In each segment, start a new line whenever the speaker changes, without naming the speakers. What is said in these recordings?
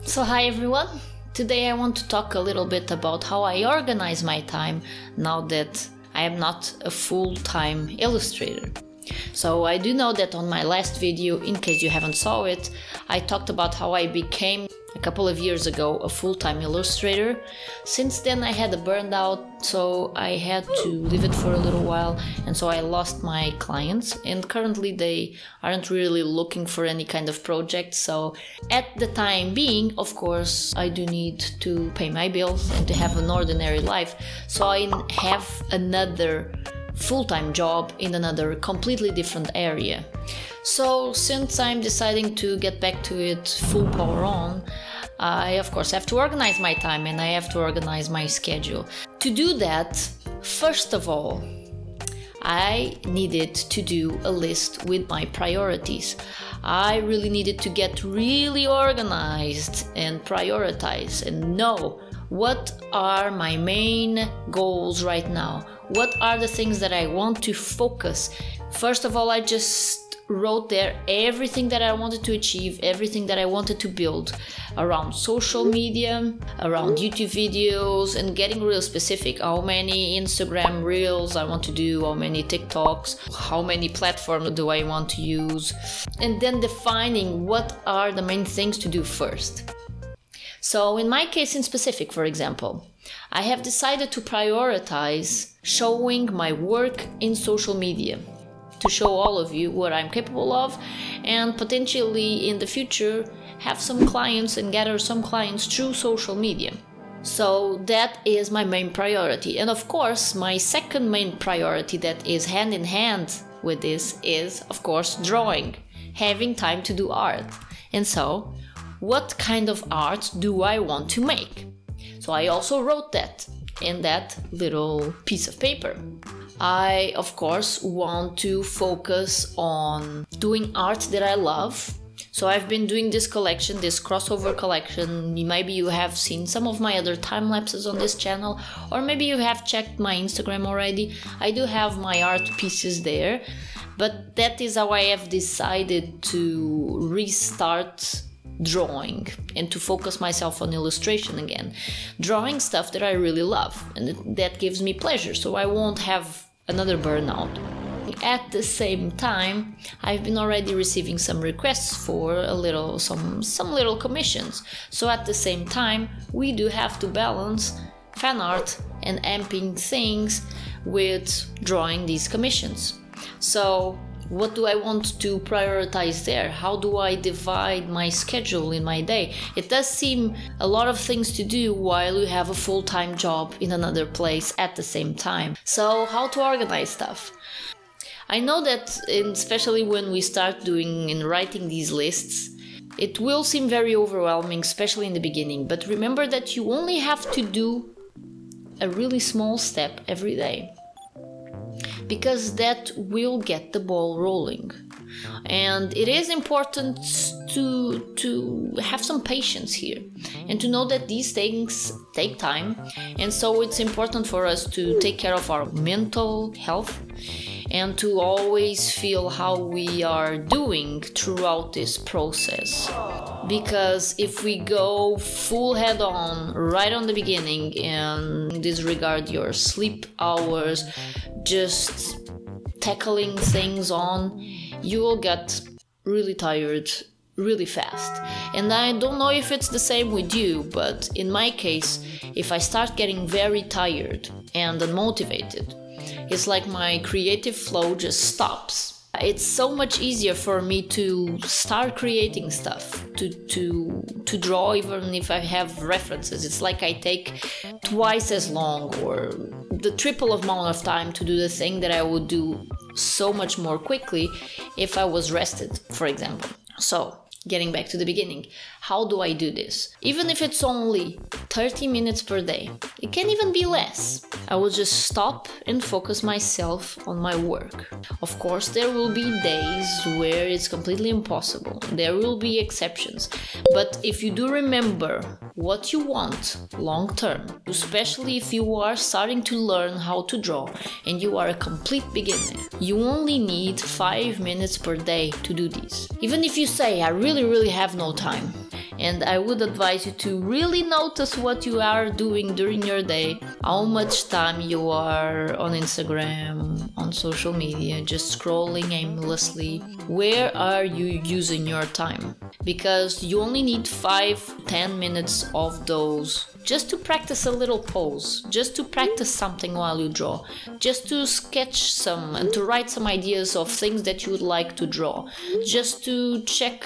So hi everyone, today I want to talk a little bit about how I organize my time now that I am not a full-time illustrator. So I do know that on my last video, in case you haven't saw it, I talked about how I became a couple of years ago a full-time illustrator. Since then I had a burnout, so I had to leave it for a little while, and so I lost my clients, and currently they aren't really looking for any kind of project. So at the time being, of course, I do need to pay my bills and to have an ordinary life, so I have another full-time job in another completely different area. So since I'm deciding to get back to it full power on, I of course have to organize my time and I have to organize my schedule. To do that, first of all, I needed to do a list with my priorities. I really needed to get really organized and prioritize and know what are my main goals right now. What are the things that I want to focus? First of all, I just wrote there everything that I wanted to achieve, everything that I wanted to build around social media, around YouTube videos, and getting real specific. How many Instagram reels I want to do, how many TikToks, how many platforms do I want to use, and then defining what are the main things to do first. So in my case in specific, for example, I have decided to prioritize showing my work in social media, to show all of you what I'm capable of, and potentially in the future have some clients and gather some clients through social media. So that is my main priority. And of course, my second main priority that is hand in hand with this is, of course, drawing, having time to do art. And so, what kind of art do I want to make? So I also wrote that in that little piece of paper. I, of course, want to focus on doing art that I love. So I've been doing this collection, this crossover collection. Maybe you have seen some of my other time lapses on this channel, or maybe you have checked my Instagram already. I do have my art pieces there, but that is how I have decided to restart drawing and to focus myself on illustration again. Drawing stuff that I really love and that gives me pleasure, so I won't have another burnout. At the same time, I've been already receiving some requests for some little commissions. So at the same time, we do have to balance fan art and amping things with drawing these commissions. So what do I want to prioritize there? How do I divide my schedule in my day? It does seem a lot of things to do while you have a full-time job in another place at the same time. So how to organize stuff? I know that especially when we start doing and writing these lists, it will seem very overwhelming, especially in the beginning. But remember that you only have to do a really small step every day, because that will get the ball rolling. And it is important to have some patience here and to know that these things take time, and so it's important for us to take care of our mental health and to always feel how we are doing throughout this process. Because if we go full head on right on the beginning and disregard your sleep hours, just tackling things on, you will get really tired really fast. And I don't know if it's the same with you, but in my case, if I start getting very tired and unmotivated, it's like my creative flow just stops. It's so much easier for me to start creating stuff, to draw, even if I have references. It's like I take twice as long or the triple amount of time to do the thing that I would do so much more quickly if I was rested, for example. So, getting back to the beginning, how do I do this? Even if it's only 30 minutes per day, it can even be less. I will just stop and focus myself on my work. Of course, there will be days where it's completely impossible. There will be exceptions. But if you do remember what you want long term, especially if you are starting to learn how to draw and you are a complete beginner, you only need 5 minutes per day to do this. Even if you say, I really have no time, And I would advise you to really notice what you are doing during your day, how much time you are on Instagram, on social media, just scrolling aimlessly. Where are you using your time? Because you only need 5-10 minutes of those just to practice a little pose, just to practice something while you draw, just to sketch some and to write some ideas of things that you would like to draw, just to check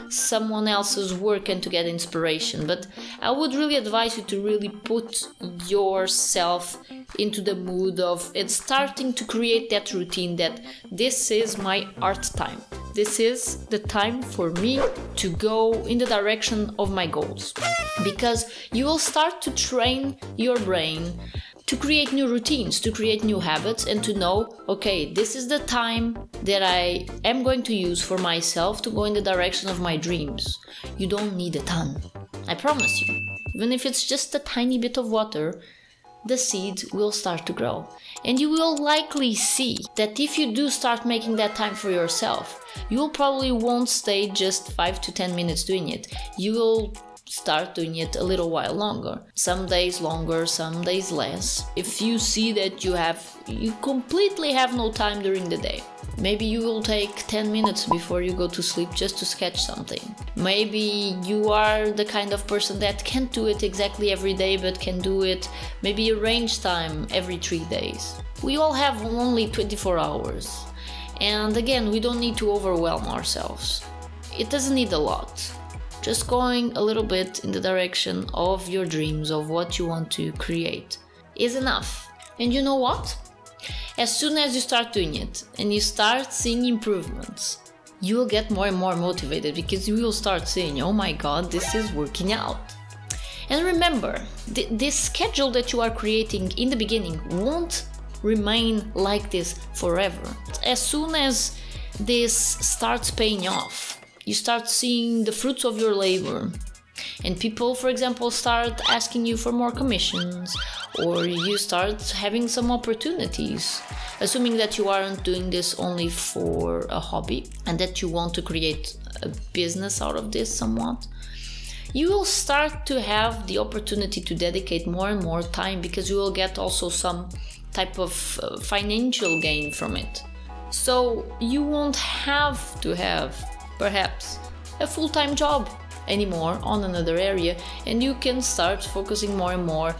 someone else's work and to get inspiration. But I would really advise you to really put yourself into the mood of it, starting to create that routine that this is my art time. This is the time for me to go in the direction of my goals. Because you will start to train your brain to create new routines, to create new habits, and to know, okay, this is the time that I am going to use for myself to go in the direction of my dreams. You don't need a ton, I promise you. Even if it's just a tiny bit of water, the seed will start to grow. And you will likely see that if you do start making that time for yourself, you probably won't stay just 5 to 10 minutes doing it. You will start doing it a little while longer. Some days longer, some days less. If you see that you completely have no time during the day, maybe you will take 10 minutes before you go to sleep just to sketch something. Maybe you are the kind of person that can't do it exactly every day, but can do it maybe arrange time every 3 days. We all have only 24 hours. And again, we don't need to overwhelm ourselves. It doesn't need a lot. Just going a little bit in the direction of your dreams, of what you want to create, is enough. And you know what? As soon as you start doing it and you start seeing improvements, you will get more and more motivated because you will start saying, oh my god, this is working out. And remember, this schedule that you are creating in the beginning won't remain like this forever. As soon as this starts paying off, you start seeing the fruits of your labor, and people, for example, start asking you for more commissions, or you start having some opportunities, assuming that you aren't doing this only for a hobby and that you want to create a business out of this somewhat. You will start to have the opportunity to dedicate more and more time because you will get also some type of financial gain from it. So you won't have to have perhaps a full-time job anymore on another area, and you can start focusing more and more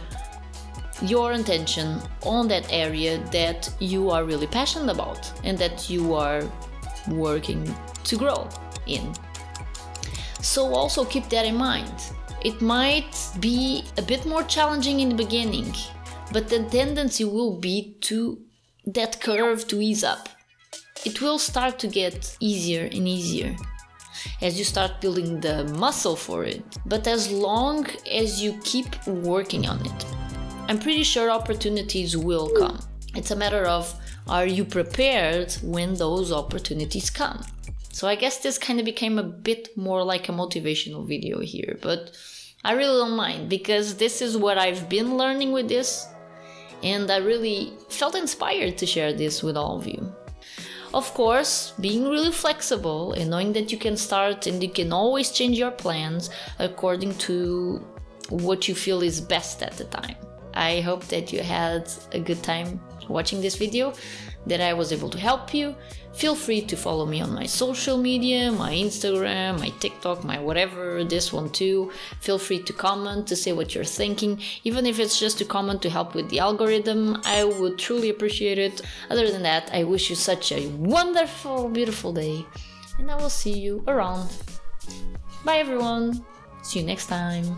your attention on that area that you are really passionate about and that you are working to grow in. So also keep that in mind. It might be a bit more challenging in the beginning, but the tendency will be to that curve to ease up. It will start to get easier and easier as you start building the muscle for it, but as long as you keep working on it, I'm pretty sure opportunities will come. It's a matter of, are you prepared when those opportunities come? So I guess this kind of became a bit more like a motivational video here, but I really don't mind because this is what I've been learning with this, and I really felt inspired to share this with all of you. Of course, being really flexible and knowing that you can start and you can always change your plans according to what you feel is best at the time. I hope that you had a good time watching this video, that I was able to help you. Feel free to follow me on my social media, my Instagram, my TikTok, my whatever, this one too. Feel free to comment, to say what you're thinking. Even if it's just a comment to help with the algorithm, I would truly appreciate it. Other than that, I wish you such a wonderful, beautiful day, and I will see you around. Bye everyone, see you next time.